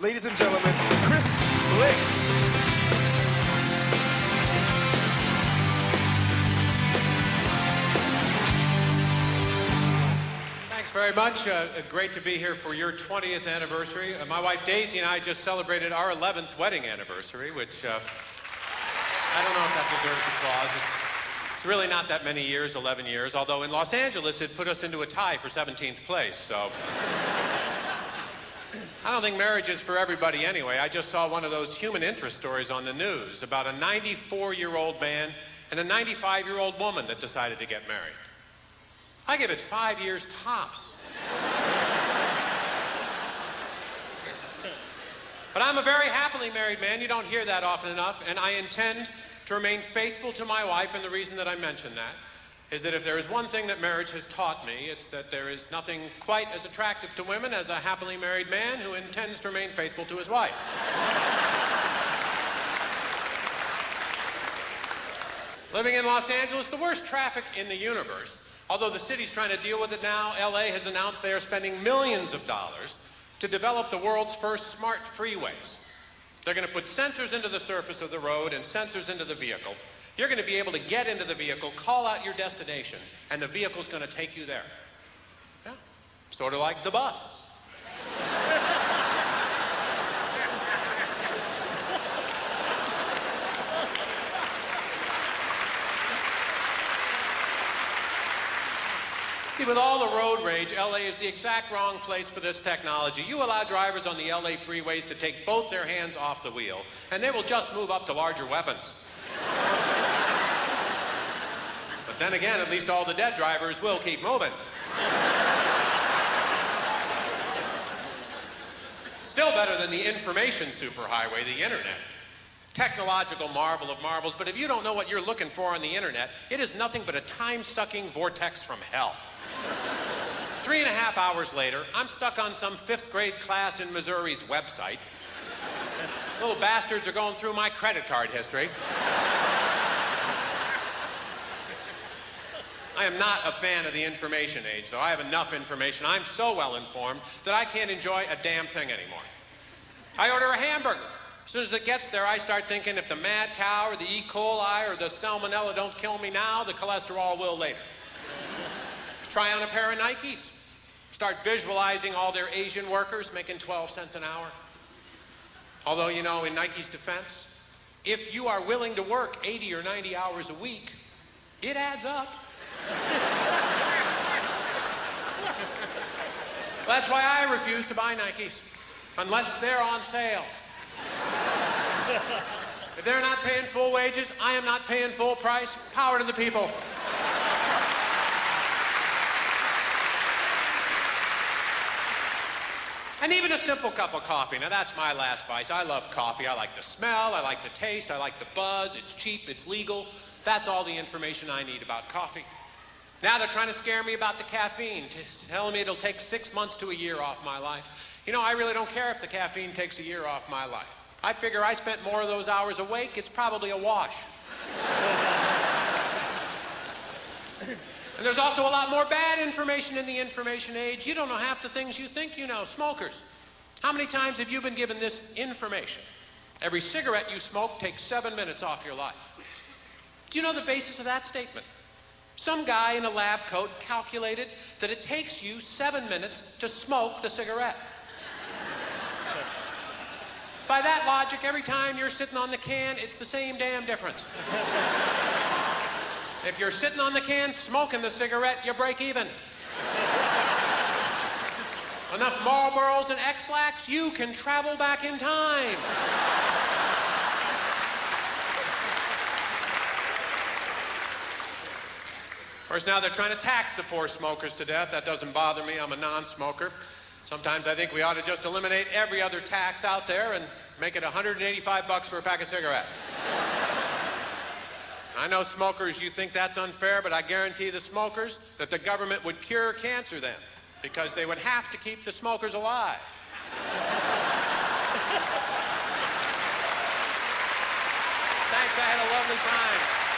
Ladies and gentlemen, Chris Bliss. Thanks very much. Great to be here for your 20th anniversary. My wife Daisy and I just celebrated our 11th wedding anniversary, which I don't know if that deserves applause. It's really not that many years, 11 years, although in Los Angeles it put us into a tie for 17th place, so. I don't think marriage is for everybody anyway. I just saw one of those human interest stories on the news about a 94-year-old man and a 95-year-old woman that decided to get married. I give it 5 years tops. But I'm a very happily married man. You don't hear that often enough, and I intend to remain faithful to my wife, and the reason that I mention that is that if there is one thing that marriage has taught me, it's that there is nothing quite as attractive to women as a happily married man who intends to remain faithful to his wife. Living in Los Angeles, the worst traffic in the universe. Although the city's trying to deal with it now, LA has announced they are spending millions of dollars to develop the world's first smart freeways. They're going to put sensors into the surface of the road and sensors into the vehicle. You're going to be able to get into the vehicle, call out your destination, and the vehicle's going to take you there. Yeah. Sort of like the bus. See, with all the road rage, LA is the exact wrong place for this technology. You allow drivers on the LA freeways to take both their hands off the wheel, and they will just move up to larger weapons. But then again, at least all the dead drivers will keep moving. Still better than the information superhighway, the internet. Technological marvel of marvels, but if you don't know what you're looking for on the internet, it is nothing but a time-sucking vortex from hell. 3.5 hours later, I'm stuck on some 5th grade class in Missouri's website. Little bastards are going through my credit card history. I am not a fan of the information age, though. I have enough information. I'm so well informed that I can't enjoy a damn thing anymore. I order a hamburger. As soon as it gets there, I start thinking if the mad cow or the E. coli or the salmonella don't kill me now, the cholesterol will later. Try on a pair of Nikes. Start visualizing all their Asian workers making 12 cents an hour. Although, you know, in Nike's defense, if you are willing to work 80 or 90 hours a week, it adds up. That's why I refuse to buy Nikes, unless they're on sale. If they're not paying full wages, I am not paying full price. Power to the people. And even a simple cup of coffee. Now, that's my last vice. I love coffee. I like the smell. I like the taste. I like the buzz. It's cheap. It's legal. That's all the information I need about coffee. Now they're trying to scare me about the caffeine, telling me it'll take 6 months to a year off my life. You know, I really don't care if the caffeine takes a year off my life. I figure I spent more of those hours awake. It's probably a wash. And there's also a lot more bad information in the information age. You don't know half the things you think you know. Smokers. How many times have you been given this information? Every cigarette you smoke takes 7 minutes off your life. Do you know the basis of that statement? Some guy in a lab coat calculated that it takes you 7 minutes to smoke the cigarette. By that logic, every time you're sitting on the can, it's the same damn difference. If you're sitting on the can smoking the cigarette, you break even. Enough Marlboros and X-Lax, you can travel back in time. Of course, now they're trying to tax the poor smokers to death. That doesn't bother me. I'm a non-smoker. Sometimes I think we ought to just eliminate every other tax out there and make it $185 for a pack of cigarettes. I know smokers, you think that's unfair, but I guarantee the smokers that the government would cure cancer then, because they would have to keep the smokers alive. Thanks, I had a lovely time.